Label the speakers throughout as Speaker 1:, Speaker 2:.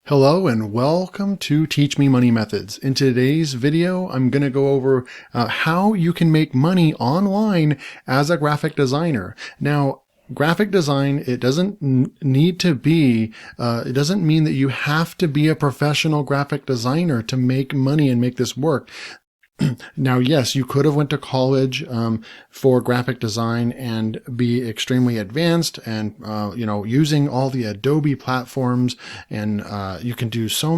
Speaker 1: Hello and welcome to Teach Me Money Methods. In today's video, I'm going to go over how you can make money online as a graphic designer. Now, graphic design, it doesn't need to be, it doesn't mean that you have to be a professional graphic designer to make money and make this work. Now, yes, you could have went to college for graphic design and be extremely advanced and, using all the Adobe platforms, and you can do so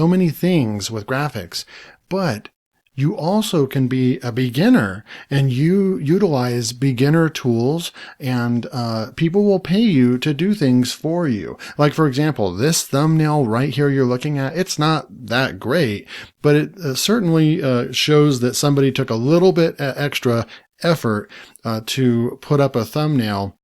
Speaker 1: many things with graphics. But you also can be a beginner and you utilize beginner tools, and people will pay you to do things for you. Like, for example, this thumbnail right here you're looking at, it's not that great, but it certainly shows that somebody took a little bit extra effort to put up a thumbnail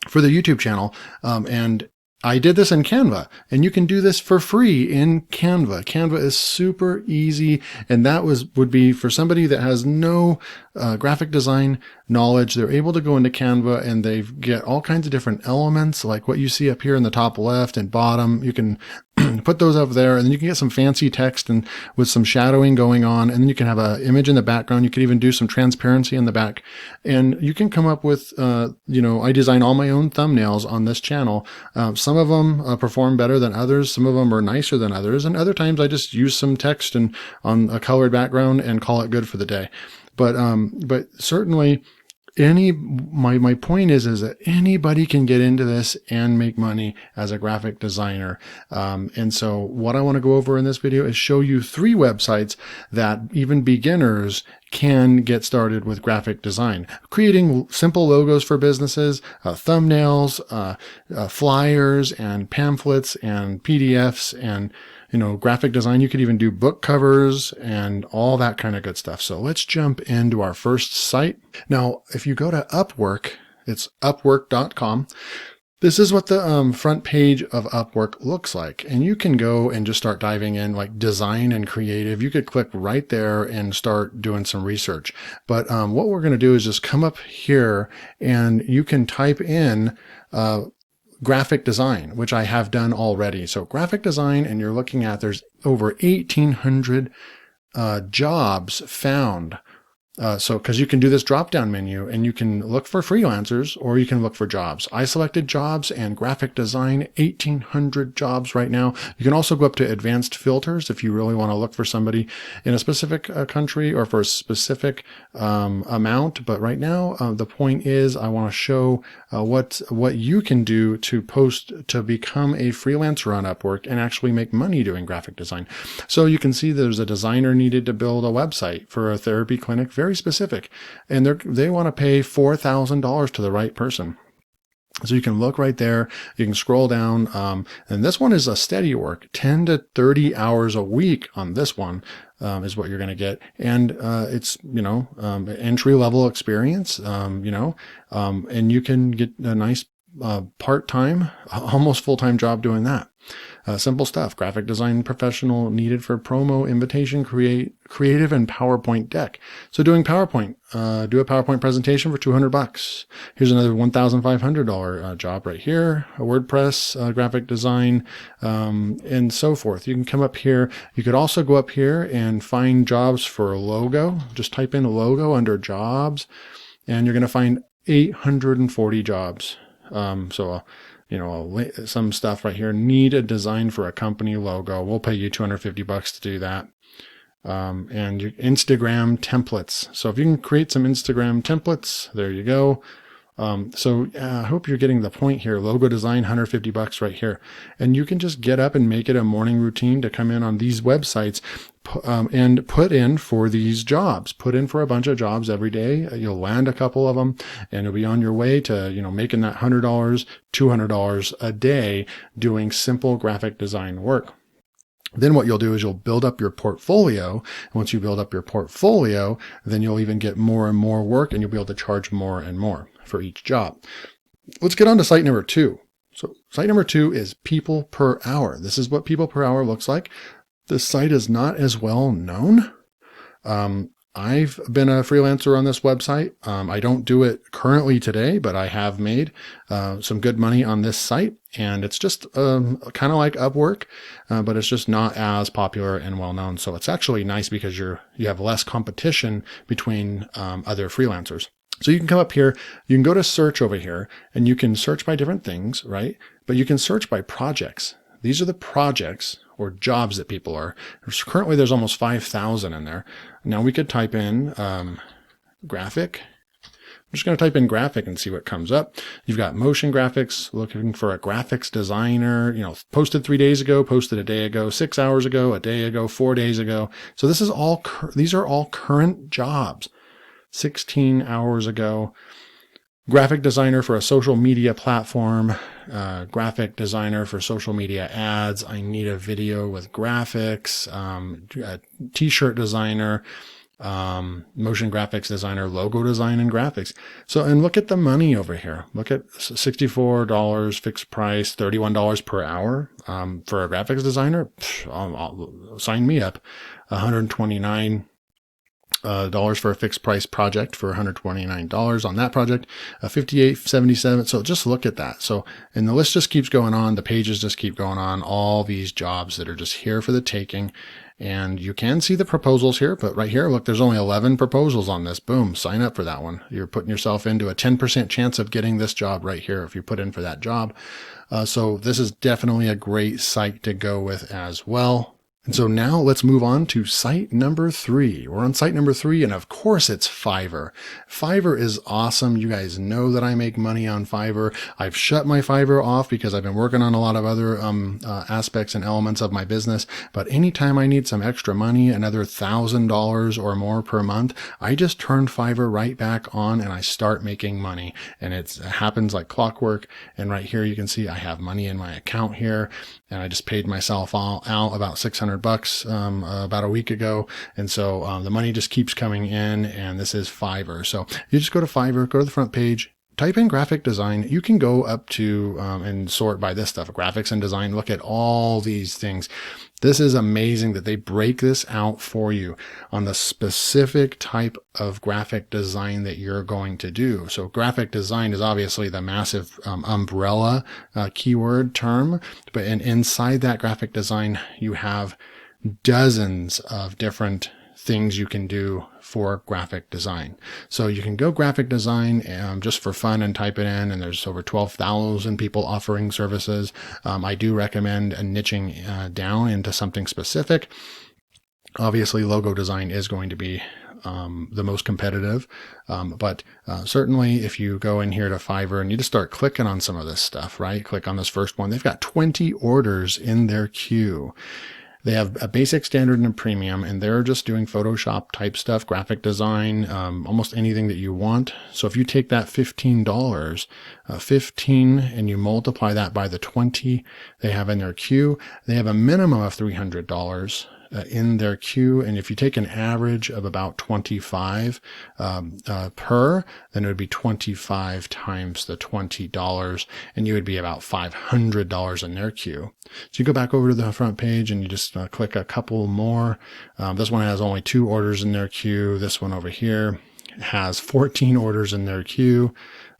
Speaker 1: for the YouTube channel. And I did this in Canva, and you can do this for free in Canva. Canva is super easy, and that would be for somebody that has no graphic design knowledge. They're able to go into Canva and they get all kinds of different elements, like what you see up here in the top left and bottom. You can put those up there, and then you can get some fancy text and with some shadowing going on, and then you can have an image in the background. You could even do some transparency in the back, and you can come up with, I design all my own thumbnails on this channel. Some of them perform better than others. Some of them are nicer than others, and other times I just use some text and on a colored background and call it good for the day. But certainly, my point is that anybody can get into this and make money as a graphic designer. And so what I want to go over in this video is show you 3 websites that even beginners can get started with graphic design, creating simple logos for businesses, thumbnails, flyers and pamphlets and PDFs and graphic design. You could even do book covers and all that kind of good stuff. So let's jump into our first site. Now, if you go to Upwork, it's upwork.com. This is what the front page of Upwork looks like. And you can go and just start diving in, like design and creative. You could click right there and start doing some research. But what we're going to do is just come up here and you can type in graphic design, which I have done already. So graphic design, and you're looking at, there's over 1,800 jobs found. Because you can do this drop-down menu and you can look for freelancers or you can look for jobs. I selected jobs and graphic design, 1,800 jobs right now. You can also go up to advanced filters if you really want to look for somebody in a specific country or for a specific amount. But right now, the point is I want to show what you can do to become a freelancer on Upwork and actually make money doing graphic design. So you can see there's a designer needed to build a website for a therapy clinic, very specific, and they want to pay $4,000 to the right person. So you can look right there, you can scroll down, and this one is a steady work, 10 to 30 hours a week on this one is what you're going to get. And it's, entry-level experience, and you can get a nice part-time, almost full-time job doing that. Simple stuff. Graphic design professional needed for promo, invitation, creative, and PowerPoint deck. So doing PowerPoint, do a PowerPoint presentation for $200. Here's another $1,500 job right here. A WordPress, graphic design, and so forth. You can come up here. You could also go up here and find jobs for a logo. Just type in logo under jobs, and you're going to find 840 jobs. Some stuff right here, need a design for a company logo. We'll pay you $250 to do that. And your Instagram templates. So if you can create some Instagram templates, there you go. I hope you're getting the point here. Logo design, $150 right here. And you can just get up and make it a morning routine to come in on these websites and put in for these jobs. Put in for a bunch of jobs every day. You'll land a couple of them and you'll be on your way to, making that $100, $200 a day doing simple graphic design work. Then what you'll do is you'll build up your portfolio. And once you build up your portfolio, then you'll even get more and more work and you'll be able to charge more and more for each job. Let's get on to site number 2. So site number 2 is people per hour. This is what people per hour looks like. This site is not as well known. I've been a freelancer on this website. I don't do it currently today, but I have made some good money on this site. And it's just kind of like Upwork, but it's just not as popular and well known. So it's actually nice because you have less competition between other freelancers. So you can come up here, you can go to search over here, and you can search by different things, right? But you can search by projects. These are the projects or jobs that people are. Currently, there's almost 5,000 in there. Now we could type in graphic. I'm just going to type in graphic and see what comes up. You've got motion graphics, looking for a graphics designer, posted 3 days ago, posted a day ago, 6 hours ago, a day ago, 4 days ago. So this is these are all current jobs. 16 hours ago. Graphic designer for a social media platform, graphic designer for social media ads. I need a video with graphics, a t-shirt designer, motion graphics designer, logo design and graphics. So, and look at the money over here. Look at $64 fixed price, $31 per hour, for a graphics designer. I'll sign me up. $129 for a fixed price project for $129 on that project, $58.77. So just look at that. So, and the list just keeps going on. The pages just keep going on. All these jobs that are just here for the taking. And you can see the proposals here, but right here, look, there's only 11 proposals on this. Boom, sign up for that one. You're putting yourself into a 10% chance of getting this job right here if you put in for that job. So this is definitely a great site to go with as well. And so now let's move on to site number 3. We're on site number 3, and of course it's Fiverr. Fiverr is awesome. You guys know that I make money on Fiverr. I've shut my Fiverr off because I've been working on a lot of other aspects and elements of my business. But anytime I need some extra money, another $1,000 or more per month, I just turn Fiverr right back on and I start making money. And it happens like clockwork. And right here you can see I have money in my account here, and I just paid myself out about $600 about a week ago. And so the money just keeps coming in, and this is Fiverr. So you just go to Fiverr, go to the front page, type in graphic design. You can go up to and sort by this stuff, graphics and design. Look at all these things. This is amazing that they break this out for you on the specific type of graphic design that you're going to do. So graphic design is obviously the massive umbrella keyword term, but inside that graphic design, you have dozens of different things you can do for graphic design. So you can go graphic design just for fun and type it in, and there's over 12,000 people offering services. I do recommend niching down into something specific. Obviously, logo design is going to be the most competitive. But certainly if you go in here to Fiverr and you just start clicking on some of this stuff, right? Click on this first one. They've got 20 orders in their queue. They have a basic, standard, and a premium, and they're just doing Photoshop type stuff, graphic design, almost anything that you want. So if you take that $15, 15, and you multiply that by the 20 they have in their queue, they have a minimum of $300 in their queue. And if you take an average of about 25 per, then it would be 25 times the $20, and you would be about $500 in their queue. So you go back over to the front page and you just click a couple more. This one has only 2 orders in their queue. This one over here has 14 orders in their queue.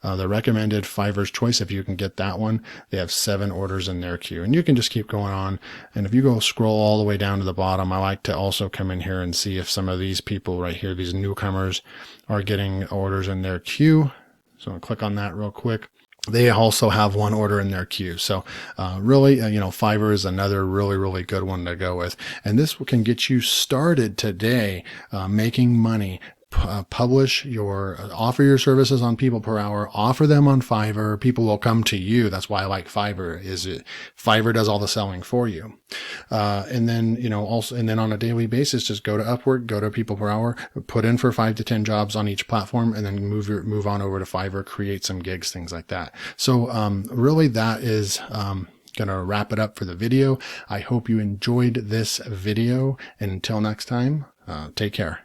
Speaker 1: The recommended Fiverr's Choice, if you can get that one, they have 7 orders in their queue. And you can just keep going on. And if you go scroll all the way down to the bottom, I like to also come in here and see if some of these people right here, these newcomers, are getting orders in their queue. So I'll click on that real quick. They also have 1 order in their queue. So really, Fiverr is another really, really good one to go with. And this can get you started today making money. Offer your services on People Per Hour, offer them on Fiverr. People will come to you. That's why I like Fiverr, Fiverr does all the selling for you. And then on a daily basis, just go to Upwork, go to People Per Hour, put in for 5 to 10 jobs on each platform, and then move on over to Fiverr, create some gigs, things like that. So, really that is, gonna wrap it up for the video. I hope you enjoyed this video, and until next time, take care.